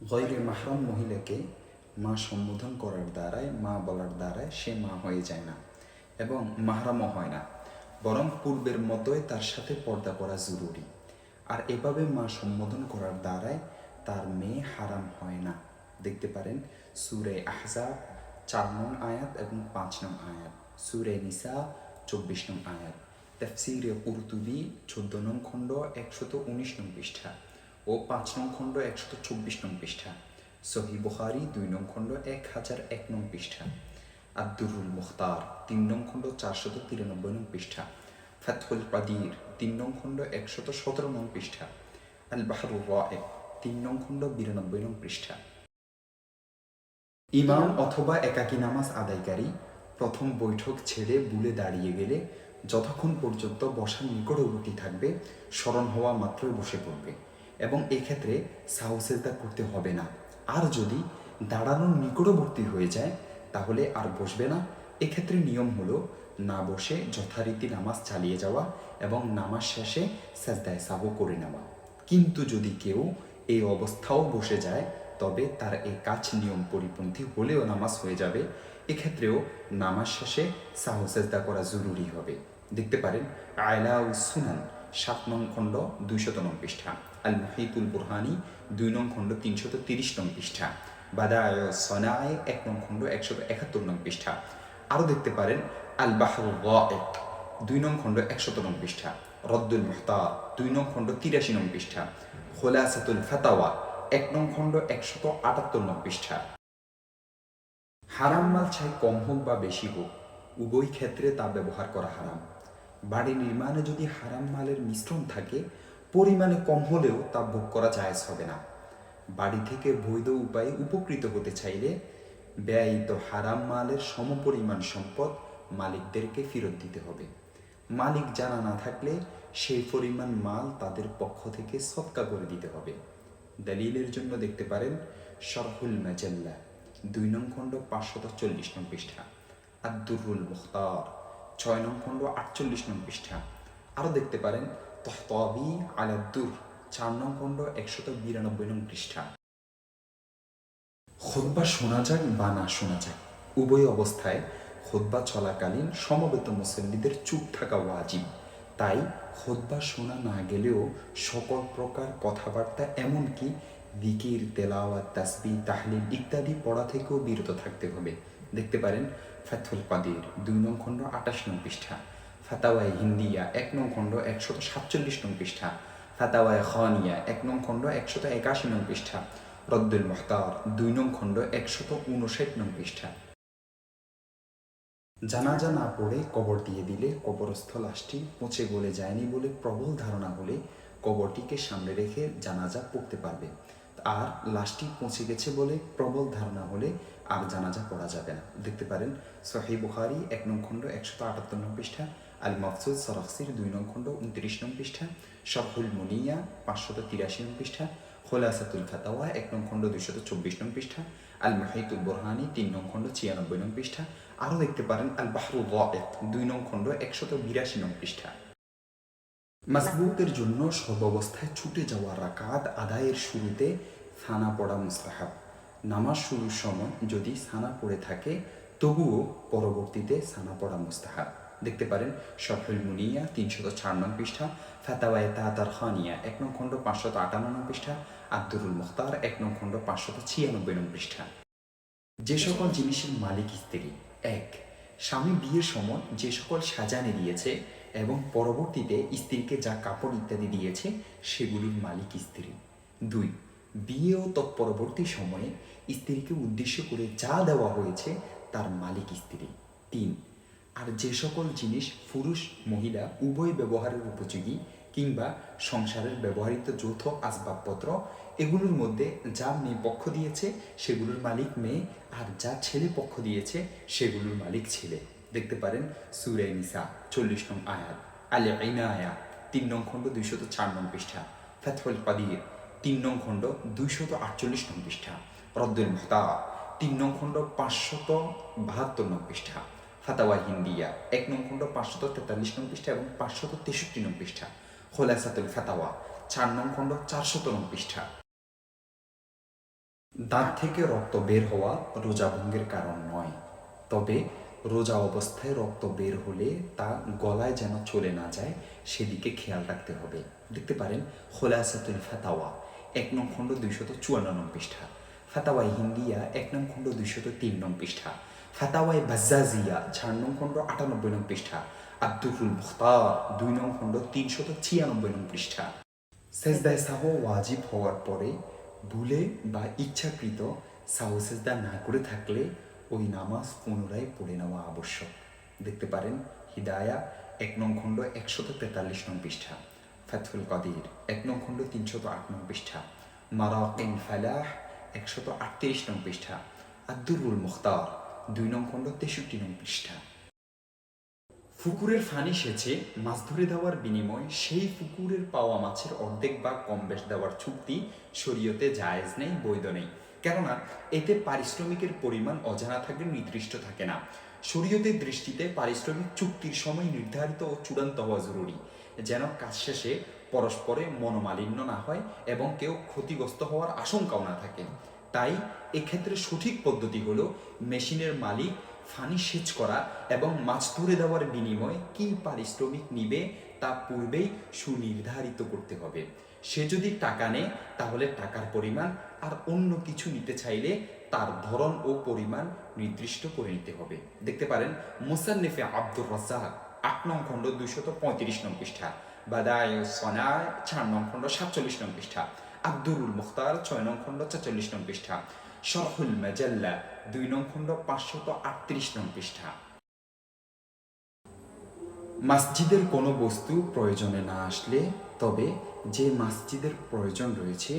গৈরে মাহরাম মহিলাকে মা সম্বোধন করার দ্বারায়, মা বলার দ্বারায় সে মা হয়ে যায় না এবং মাহরামও হয় না, বরং পূর্বের মতোই তার সাথে পর্দা করা জরুরি। আর এভাবে মা সম্বোধন করার দ্বারায় তার মেয়ে হারাম হয় না। দেখতে পারেন সূরা আহজাব 4 নং আয়াত এবং 5 নং আয়াত, সূরা নিসা 24 নং আয়াত, তাফসীরে কুরতুবী 14 নং খণ্ড 119 নং পৃষ্ঠা ও 5 নং খণ্ড 124 নং পৃষ্ঠা, সহিহ বুখারী 2 নং খণ্ড 1001 নং পৃষ্ঠা, আদ-দুররুল মুখতার 3 নং খণ্ড 493 নং পৃষ্ঠা, ফাতহুল কাদির 3 নং খণ্ড 117 নং পৃষ্ঠা, আল বাহরুর রাইক 3 নং খণ্ড 92 নং পৃষ্ঠা। ইমাম অথবা একাকী নামাজ আদায়কারী প্রথম বৈঠক ছেড়ে বুলে দাঁড়িয়ে গেলে যতক্ষণ পর্যন্ত বসার নিকটবর্তী থাকবে, স্মরণ হওয়া মাত্রই বসে পড়বে এবং এক্ষেত্রে সাহু সেজদা করতে হবে না। আর যদি দাঁড়ানোর নিকটবর্তী হয়ে যায় তাহলে আর বসবে না। এক্ষেত্রে নিয়ম হলো না বসে যথারীতি নামাজ চালিয়ে যাওয়া এবং নামাজ শেষে সেজদায় সাহু করে নেওয়া। কিন্তু যদি কেউ এই অবস্থাও বসে যায় তবে তার এই কাজ নিয়ম পরিপন্থী হলেও নামাজ হয়ে যাবে। এক্ষেত্রেও নামাজ শেষে সাহু সেজদা করা জরুরি হবে। দেখতে পারেন আয়লাউস সুনান 7 নং খণ্ড 200 নং পৃষ্ঠা, আল মুহিতুল বুরহানি 2 নং খণ্ড 330 নং পৃষ্ঠা, বাদায় সনায় 1 নং খণ্ড 171 নং পৃষ্ঠা। আরও দেখতে পারেন আল বাহরুর রাইক 2 নং খণ্ড 100 নং পৃষ্ঠা, রদ্দুল মুহতার 2 নং খণ্ড 83 নং পৃষ্ঠা, খুলাসাতুল ফাতাওয়া 1 নং খণ্ড 178 নং পৃষ্ঠা। হারাম মাল চাই কম হোক বা বেশি হোক, উভয় ক্ষেত্রে তা ব্যবহার করা হারাম। বাড়ি নির্মাণে যদি হারাম মালের মিশ্রণ থাকে, পরিমাণে কম হলেও তা ভোগ করা জায়েজ হবে না। বাড়ি থেকে বৈধ উপায়ে উপকৃত হতে চাইলে ব্যয়িত হারাম মালের সমপরিমাণ সম্পদ মালিকদেরকে ফেরত দিতে হবে। মালিক জানা না থাকলে সেই পরিমাণ মাল তাদের পক্ষ থেকে সদকা করে দিতে হবে। দলিলের জন্য দেখতে পারেন শরহুল মাজাল্লা 2 নং খণ্ড 540 নং পৃষ্ঠা, আদ-দুররুল মুখতার 6 নং খণ্ড 48 নং পৃষ্ঠা। আরও দেখতে পারেন তহতাবি আলাদ-দুর 4 নং খণ্ড 192 নং পৃষ্ঠা। খুতবা শোনা যাক বা না শোনা যাক, উভয় অবস্থায় খুতবা চলাকালীন সমবেত মুসল্লিদের চুপ থাকা ওয়াজিব। তাই খুতবা শোনা না গেলেও সকল প্রকার কথাবার্তা, এমনকি যিকির, তেলাওয়াত, তাসবিহ, তাহলিল ইত্যাদি পড়া থেকেও বিরত থাকতে হবে। দেখতে পারেন ফাতহুল কাদির 2 নং খণ্ড 28 নং পৃষ্ঠা, ফাতাওয়ায়ে হিন্দিয়া 1 নং খণ্ড 147 নং পৃষ্ঠা, ফাতাওয়ায়ে খানিয়া 1 নং খণ্ড 181 নং পৃষ্ঠা, রদ্দুল মুহতার 2 নং খণ্ড 159 নং পৃষ্ঠা। জানাজা না পড়ে কবর দিয়ে দিলে কবরস্থ লাশটি পচে গলে যায়নি বলে প্রবল ধারণা হলে কবরটিকে সামনে রেখে জানাজা পড়তে পারবে। আর লাশটি পচে গেছে বলে প্রবল ধারণা হলে আর জানাজা পড়া যাবে না। দেখতে পারেন সহিহ বুখারী 1 নং খণ্ড 178 নং পৃষ্ঠা, আল মাফসুদ সরাখসির 2 নং খণ্ড 29 নং পৃষ্ঠা, শরহুল মুনিয়া 583 নং পৃষ্ঠা, খুলাসাতুল ফাতাওয়া 1 নং খণ্ড 224 নং পৃষ্ঠা, আল মুহিতুল বুরহানি 3 নং খণ্ড 96 নং পৃষ্ঠা। আরও দেখতে পারেন আল বাহরুর রাইক 2 নং খণ্ড 182 নং পৃষ্ঠা। মাসবুকের জন্য সর্বাবস্থায় ছুটে যাওয়া রাকাত আদায়ের শুরুতে সানা পড়া মুস্তাহাব। নামাজ শুরুর সময় যদি সানা পড়ে থাকে তবুও পরবর্তীতে সানা পড়া মুস্তাহাব। দেখতে পারেন শরহুল মুনিয়া 304 নং পৃষ্ঠা, ফাতাওয়ায়ে তাতার খানিয়া 1 নং খণ্ড 558 নং পৃষ্ঠা, আদ-দুররুল মুখতার 1 নং খণ্ড 596 নং পৃষ্ঠা। যে সকল জিনিসের মালিক স্ত্রী: 1. স্বামী বিয়ের সময় যে সকল সাজানে দিয়েছে এবং পরবর্তীতে স্ত্রীকে যা কাপড় ইত্যাদি দিয়েছে সেগুলির মালিক স্ত্রী। 2. বিয়ে ও তৎপরবর্তী সময়ে স্ত্রীকে উদ্দেশ্য করে যা দেওয়া হয়েছে তার মালিক স্ত্রী। 3. আর যে সকল জিনিস পুরুষ মহিলা উভয় ব্যবহারের উপযোগী কিংবা সংসারের ব্যবহৃত যৌথ আসবাবপত্র, এগুলোর মধ্যে যা মেয়ে পক্ষ দিয়েছে সেগুলোর মালিক মেয়ে, আর যা ছেলে পক্ষ দিয়েছে সেগুলোর মালিক ছেলে। দেখতে পারেন সূরা নিসা 40 নং আয়াত, আল ইনায়া 3 নং খণ্ড 204 নং পৃষ্ঠা, ফাতহুল কাদির 3 নং খণ্ড 248 নং পৃষ্ঠা, রদ্দুল মুহতার 3 নং খণ্ড 572 নং পৃষ্ঠা, ফাতাওয়া হিন্দিয়া 1 নং খণ্ড 543 নং পৃষ্ঠা এবং 563 নং পৃষ্ঠা, খুলাসাতুল ফাতাওয়া 4 নং খণ্ড 400 নং পৃষ্ঠা। দাঁত থেকে রক্ত বের হওয়া রোজা ভঙ্গের কারণ নয়, তবে রোজা অবস্থায় রক্ত বের হলে তা গলায় যেন চলে না যায় সেদিকে খেয়াল রাখতে হবে। দেখতে পারেন খোলাসাতুল ফাতাওয়া 1 নং খণ্ড 254 নং পৃষ্ঠা, ফাতাওয়াই হিন্দিয়া 1 নং খণ্ড 203 নং পৃষ্ঠা, ফাতাওয়াই বাজ্জাজিয়া 4 নং খণ্ড 98 নং পৃষ্ঠা, আব্দুরুল মুখতার 2 নং খণ্ড 396 নং পৃষ্ঠা। সেজদায় সাহু ওয়াজিব হওয়ার পরে ভুলে বা ইচ্ছাকৃত সাহু সেজদা না করে থাকলে ওই নামাজ পুনরায় পড়ে নেওয়া আবশ্যক। দেখতে পারেন হিদায়া 1 নং খণ্ড 143 নং পৃষ্ঠা, ফাতহুল কাদির 1 নং খণ্ড 308 নং পৃষ্ঠা, মারাকিন ফালাহ 138 নং পৃষ্ঠা, আব্দুরুল মুখতার 2 নং খণ্ড 63 নং পৃষ্ঠা। পুকুরের ফানি সেচে মাছ ধরে দেওয়ার বিনিময়ে সেই পুকুরের পাওয়া মাছের অর্ধেক বা কম বেশ দেওয়ার চুক্তি শরীয়তে জায়েজ নেই, বৈধ নেই। কেননা এতে পারিশ্রমিকের পরিমাণ অজানা থাকে, নির্দিষ্ট থাকে না। শরীয়তের দৃষ্টিতে পারিশ্রমিক চুক্তির সময় নির্ধারিত ও চূড়ান্ত হওয়া জরুরি, যেন কাজ শেষে পরস্পরে মনোমালিন্য না হয় এবং কেউ ক্ষতিগ্রস্ত হওয়ার আশঙ্কাও না থাকে। তাই এক্ষেত্রে সঠিক পদ্ধতি হলো মেশিনের মালিক ফানি সেচ করা এবং মাছ ধরে দেওয়ার বিনিময়ে কী পারিশ্রমিক নিবে তা পূর্বেই সুনির্ধারিত করতে হবে। সে যদি টাকা নেয় তাহলে টাকার পরিমাণ, আর অন্য কিছু নিতে চাইলে তার ধরন ও পরিমাণ নির্দিষ্ট করে নিতে হবে। দেখতে পারেন মুসান্নিফে আব্দুর রাজ্জাক 8 নং খণ্ড 235 নং পৃষ্ঠা, বাদায়ে সনায় 4 নং খণ্ড 47 নং পৃষ্ঠা, আব্দুরুল মুখতার 6 নং খণ্ড 44 নং পৃষ্ঠা, শরহুল মাজাল্লা 2 নং খণ্ড 538 নং পৃষ্ঠা। মসজিদের কোনো বস্তু প্রয়োজনে না আসলে তবে যে মসজিদের প্রয়োজন রয়েছে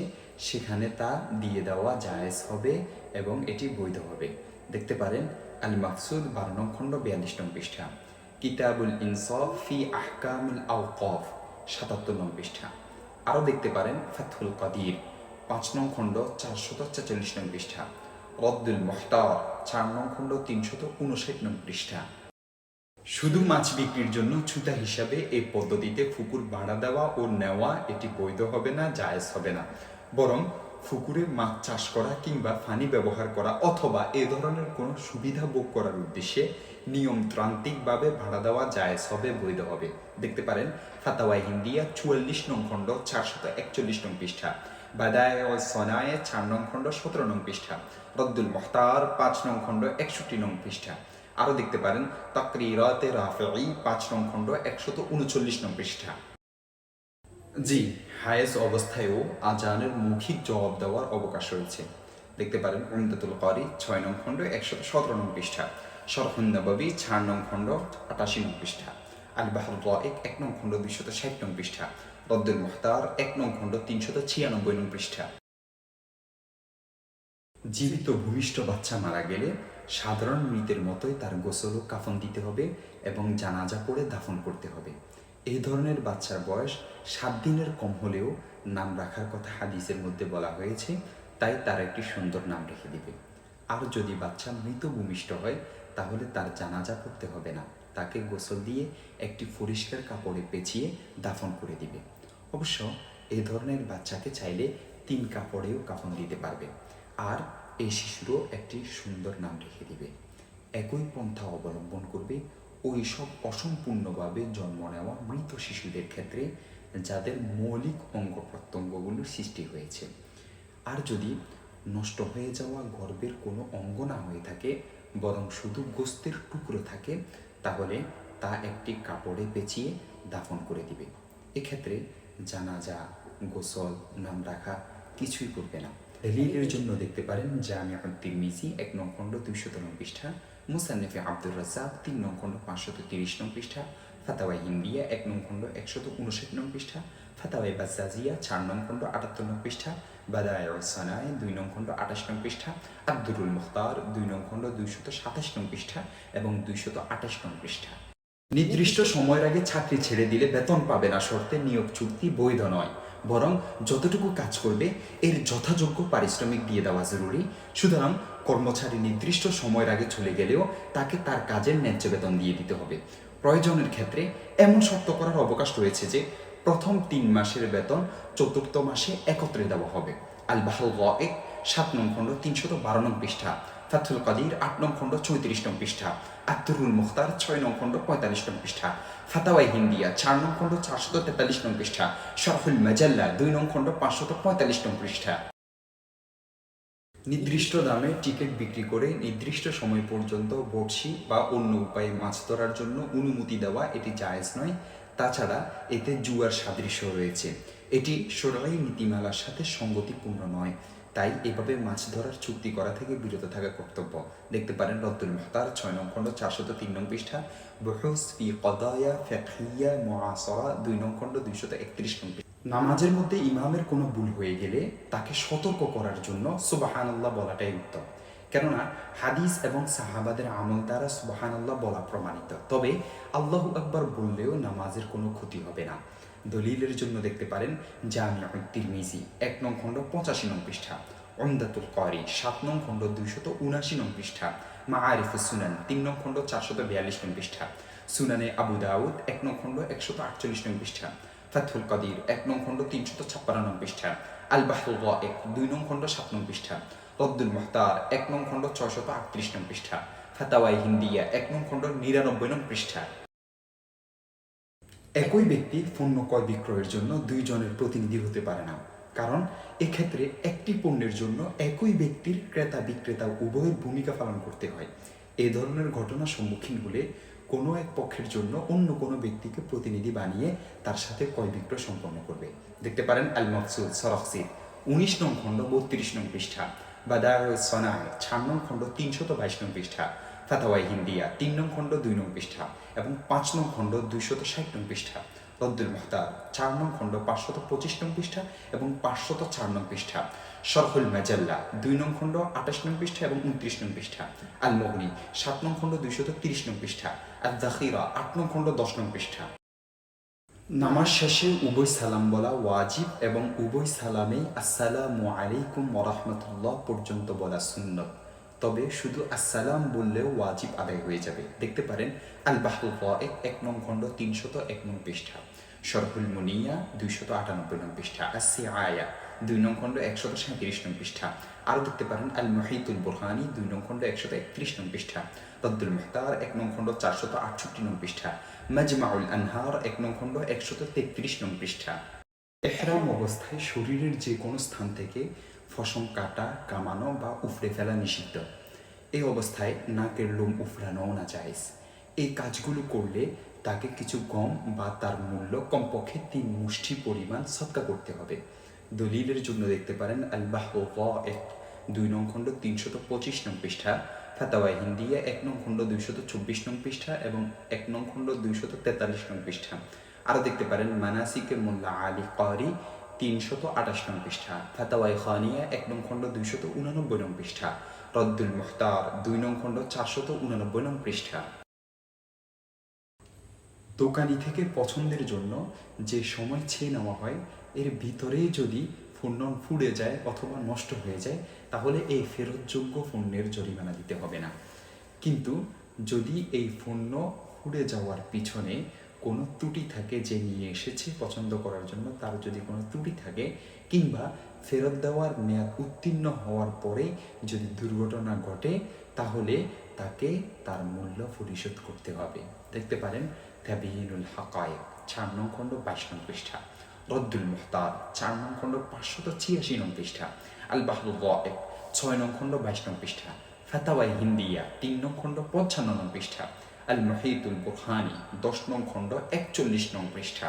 সেখানে তা দিয়ে দেওয়া জায়েজ হবে এবং এটি বৈধ হবে। দেখতে পারেন আল মাকসুদ 12 নং খণ্ড 42 নং পৃষ্ঠা, কিতাবুল ইনসাফ ফি আহকামুল আওকাফ 77 নং পৃষ্ঠা। আরও দেখতে পারেন ফাতহুল কাদির 5 নং খণ্ড 444 নং পৃষ্ঠা, রদ্দুল মুখতার 4 নং খণ্ড 359 নং পৃষ্ঠা। শুধু মাছ বিক্রির জন্য ছুতা হিসাবে এই পদ্ধতিতে পুকুর ভাড়া দেওয়া ও নেওয়া এটি বৈধ হবে না, জায়েজ হবে না। বরং পুকুরে মাছ চাষ করা কিংবা ফানি ব্যবহার করা অথবা এ ধরনের কোনো সুবিধা ভোগ করার উদ্দেশ্যে নিয়মতান্ত্রিকভাবে ভাড়া দেওয়া জায়েজ হবে, বৈধ হবে। দেখতে পারেন ফাতাওয়াই হিন্দিয়া 44 নং খণ্ড 441 নং পৃষ্ঠা, বাদায়ে ও সনায়ে 4 নং খণ্ড 17 নং পৃষ্ঠা, রদ্দুল মুখতার 5 নং খণ্ড 61 নং পৃষ্ঠা। আরও দেখতে পারেন তাকরিরাতে রাফেঈ 5 নং খণ্ড 139 নং পৃষ্ঠা। জি, হায়েজ অবস্থায়ও আজানের মৌখিক জবাব দেওয়ার অবকাশ রয়েছে। দেখতে পারেন উমদাতুল কারি 6 নং খণ্ড 117 নং পৃষ্ঠা, শরহুন নববী 4 নং খণ্ড 88 নং পৃষ্ঠা, আল বাহরুর রাইক 1 নং খণ্ড 260 নং পৃষ্ঠা, রদ্দুল মুখতার 1 নং খণ্ড 396 নং পৃষ্ঠা। জীবিত ভূমিষ্ঠ বাচ্চা মারা গেলে সাধারণ মৃতের মতোই তার গোসল ও কাফন দিতে হবে এবং জানাজা পড়ে দাফন করতে হবে। এই ধরনের বাচ্চার বয়স 7 দিনের কম হলেও নাম রাখার কথা হাদিসের মধ্যে বলা হয়েছে, তাই তার একটি সুন্দর নাম রেখে দিবে। আর যদি বাচ্চা মৃত ভূমিষ্ঠ হয় তাহলে তার জানাজা পড়তে হবে না, তাকে গোসল দিয়ে একটি পরিষ্কার কাপড়ে পেঁচিয়ে দাফন করে দিবে। অবশ্য এই ধরনের বাচ্চাকে চাইলে 3 কাপড়েও কাফন দিতে পারবে, আর এই শিশুরও একটি সুন্দর নাম রেখে দিবে। একই পন্থা অবলম্বন করবে ওই সব অসম্পূর্ণভাবে জন্ম নেওয়া মৃত শিশুদের ক্ষেত্রে যাদের মৌলিক অঙ্গ প্রত্যঙ্গগুলোর সৃষ্টি হয়েছে। আর যদি নষ্ট হয়ে যাওয়া গর্ভের কোনো অঙ্গ না হয়ে থাকে বরং শুধু গোস্তের টুকরো থাকে তাহলে তা একটি কাপড়ে পেঁচিয়ে দাফন করে দিবে। এক্ষেত্রে জানাজা, গোসল, নাম রাখা কিছুই করবে না। দলিলের জন্য দেখতে পারেন জামিউত তিরমিজি 1 নং খণ্ড 200 নং পৃষ্ঠা, মুসান্নিফে আব্দুর রাজ্জাক 3 নং খণ্ড 530 নং পৃষ্ঠা, ফাতাওয়াই হিন্দিয়া 1 নং খণ্ড 159 নং পৃষ্ঠা, ফাতাওয়াই বাজ্জাজিয়া 4 নং খণ্ড 78 নং পৃষ্ঠা, বাদায়ে সনায় 2 নং খণ্ড 28 নং পৃষ্ঠা, আব্দুরুল মুখতার 2 নং খণ্ড 227 নং পৃষ্ঠা এবং 228 নং পৃষ্ঠা। নির্দিষ্ট সময়ের আগে চাকরি ছেড়ে দিলে বেতন পাবে না শর্তে নিয়োগ চুক্তি বৈধ নয়, বরং যতটুকু কাজ করবে এর যথাযোগ্য পারিশ্রমিক দিয়ে দেওয়া জরুরি। সুতরাং কর্মচারী নির্দিষ্ট সময়ের আগে চলে গেলেও তাকে তার কাজের ন্যায্য বেতন দিয়ে দিতে হবে। প্রয়োজনের ক্ষেত্রে এমন শর্ত করার অবকাশ রয়েছে যে প্রথম 3 মাসের বেতন চতুর্থ মাসে একত্রে দেওয়া হবে। আল বাহরুর রাইক 7 নং খণ্ড 312 নং পৃষ্ঠা, ফাথুল কাদির 8 নং খণ্ড 34 নং পৃষ্ঠা, আত-তুরুল মুখতার 6 নং খণ্ড 45 নং পৃষ্ঠা, ফাতাওয়ায়ে হিন্দিয়া 4 নং খণ্ড 443 নং পৃষ্ঠা, শরহুল মাজাল্লা 2 নং খণ্ড 545 নং পৃষ্ঠা। নির্দিষ্ট দামে টিকিট বিক্রি করে নির্দিষ্ট সময় পর্যন্ত বড়শি বা অন্য উপায়ে মাছ ধরার জন্য অনুমতি দেওয়া এটি জায়েজ নয়। তাছাড়া এতে জুয়ার সাদৃশ্য রয়েছে, এটি শরঈ নীতিমালার সাথে সঙ্গতিপূর্ণ নয়। তাই এভাবে মাছ ধরার চুক্তি করা থেকে বিরত থাকা কর্তব্য। দেখতে পারেন রদ্দুল মুখতার 6 নং খণ্ড 403 নং পৃষ্ঠা, বুহুস ফি কদায়া ফিকহিয়া মুআসারা 2 নং খণ্ড 231 নং পৃষ্ঠা। নামাজের মধ্যে ইমামের কোনো ভুল হয়ে গেলে তাকে সতর্ক করার জন্য সুবহানাল্লাহ বলাটাই উত্তম, কেননা হাদিস এবং সাহাবাদের আমল দ্বারা সুবহানাল্লাহ বলা প্রমাণিত। তবে আল্লাহু আকবার বললেও নামাজের কোনো ক্ষতি হবে না। দলিলের জন্য দেখতে পারেন জামিউত তিরমিজি 1 নং খণ্ড 85 নং পৃষ্ঠা, উমদাতুল কারি 7 নং খণ্ড 279 নং পৃষ্ঠা, মাআরিফুস সুনান 3 নং খণ্ড 442 নং পৃষ্ঠা, সুনানে আবু দাউদ 1 নং খণ্ড 148 নং পৃষ্ঠা, ফাথুল কাদির 1 নং খণ্ড 356 নং পৃষ্ঠা, আল বাহরুল গায়েক 2 নং খণ্ড 7 নং পৃষ্ঠা, রদ্দুল মুখতার 1 নং খণ্ড 638 নং পৃষ্ঠা, ফাতাওয়ায়ে হিন্দিয়া 1 নং খণ্ড 99 নং পৃষ্ঠা। একই ব্যক্তি পণ্য ক্রয় বিক্রয়ের জন্য 2 জনের প্রতিনিধি হতে পারে না, কারণ এক্ষেত্রে একটি পণ্যের জন্য একই ব্যক্তির ক্রেতা বিক্রেতা উভয়ের ভূমিকা পালন করতে হয়। এ ধরনের ঘটনার সম্মুখীন হলে কোনো এক পক্ষের জন্য অন্য কোনো ব্যক্তিকে প্রতিনিধি বানিয়ে তার সাথে ক্রয় বিক্রয় সম্পন্ন করবে। দেখতে পারেন আল মকসুদ সরফসির 19 নং খণ্ড 32 নং পৃষ্ঠা, বাদাউস সনায় 4 নং খণ্ড 322 নং পৃষ্ঠা, ফাতাওয়ায়ে হিন্দিয়া 3 নং খণ্ড 2 নং পৃষ্ঠা এবং 5 নং খণ্ড 260 নং পৃষ্ঠা, রদ্দুল মুখতার 4 নং খণ্ড 525 নং পৃষ্ঠা এবং 504 নং পৃষ্ঠা, শরহুল মাজাল্লা 2 নং খণ্ড 28 নং পৃষ্ঠা এবং 29 নং পৃষ্ঠা, আল মুগনি 7 নং খণ্ড 230 নং পৃষ্ঠা, আল যাখিরা 8 নং খণ্ড 10 নং পৃষ্ঠা। নামাজ শেষে উভয় সালাম বলা ওয়াজিব এবং উভয় সালামে আসসালামু আলাইকুম ওয়া রাহমাতুল্লাহ পর্যন্ত বলা সুন্নত। তবে শুধু আসসালাম বললেও ওয়াজিব আদায় হয়ে যাবে। দেখতে পারেন আল বাহরুল গায়েক 1 নং খণ্ড 301 নং পৃষ্ঠা, শরহুল মুনিয়া 298 নং পৃষ্ঠা, আস-সিআয়া 2 নং খণ্ড 137 নং পৃষ্ঠা। আরও দেখতে পারেন আল মুহিতুল বুরহানি 2 নং খণ্ড 131 নং পৃষ্ঠা, রদ্দুল মুখতার 1 নং খণ্ড 468 নং পৃষ্ঠা, মাজমাউল আনহার 1 নং খণ্ড 133 নং পৃষ্ঠা। ইহরাম অবস্থায় শরীরের যে কোনো স্থান থেকে ফসম কাটা, কামানো বা উফরে ফেলা নিষিদ্ধ। এই অবস্থায় নাকের লোম উফরানোও না জায়েজ। এই কাজগুলো করলে তাকে কিছু গম বা তার মূল্য কমপক্ষে 3 মুষ্টি পরিমাণ সদকা করতে হবে। দলিলের জন্য দেখতে পারেন আল বাহরুল গায়েক 2 নং খণ্ড 325 নং পৃষ্ঠা, ফাতাওয়ায়ে হিন্দিয়া 1 নং খণ্ড 224 নং পৃষ্ঠা এবং 1 নং খণ্ড 243 নং পৃষ্ঠা। আরও দেখতে পারেন মানাসিকে মোল্লা আলী কারি 328 নং পৃষ্ঠা, ফাতাওয়ায়ে খানিয়া 1 নং খণ্ড 289 নং পৃষ্ঠা, রদ্দুল মুখতার 2 নং খণ্ড 489 নং পৃষ্ঠা। দোকানি থেকে পছন্দের জন্য যে সময় চেয়ে নেওয়া হয় এর ভিতরেই যদি পণ্য পুড়ে যায় অথবা নষ্ট হয়ে যায় তাহলে এই ফেরতযোগ্য পণ্যের জরিমানা দিতে হবে না। কিন্তু যদি এই পণ্য পুড়ে যাওয়ার পিছনে কোনো ত্রুটি থাকে, যে নিয়ে এসেছে পছন্দ করার জন্য তার যদি কোনো ত্রুটি থাকে কিংবা ফেরত দেওয়ার মেয়াদ উত্তীর্ণ হওয়ার পরে যদি দুর্ঘটনা ঘটে তাহলে তাকে তার মূল্য পরিশোধ করতে হবে। দেখতে পারেন তাবিয়িনুল হাকায়েক 4 নং খণ্ড 22 নং পৃষ্ঠা, রদ্দুল মুখতার 4 নং খণ্ড 586 নং পৃষ্ঠা, আল বাহরুল গায়েক 6 নং খণ্ড 22 নং পৃষ্ঠা, ফাতাওয়ায়ে হিন্দিয়া 3 নং খণ্ড 55 নং পৃষ্ঠা, আল মুহিতুল বুরহানি 10 নং খণ্ড 41 নং পৃষ্ঠা।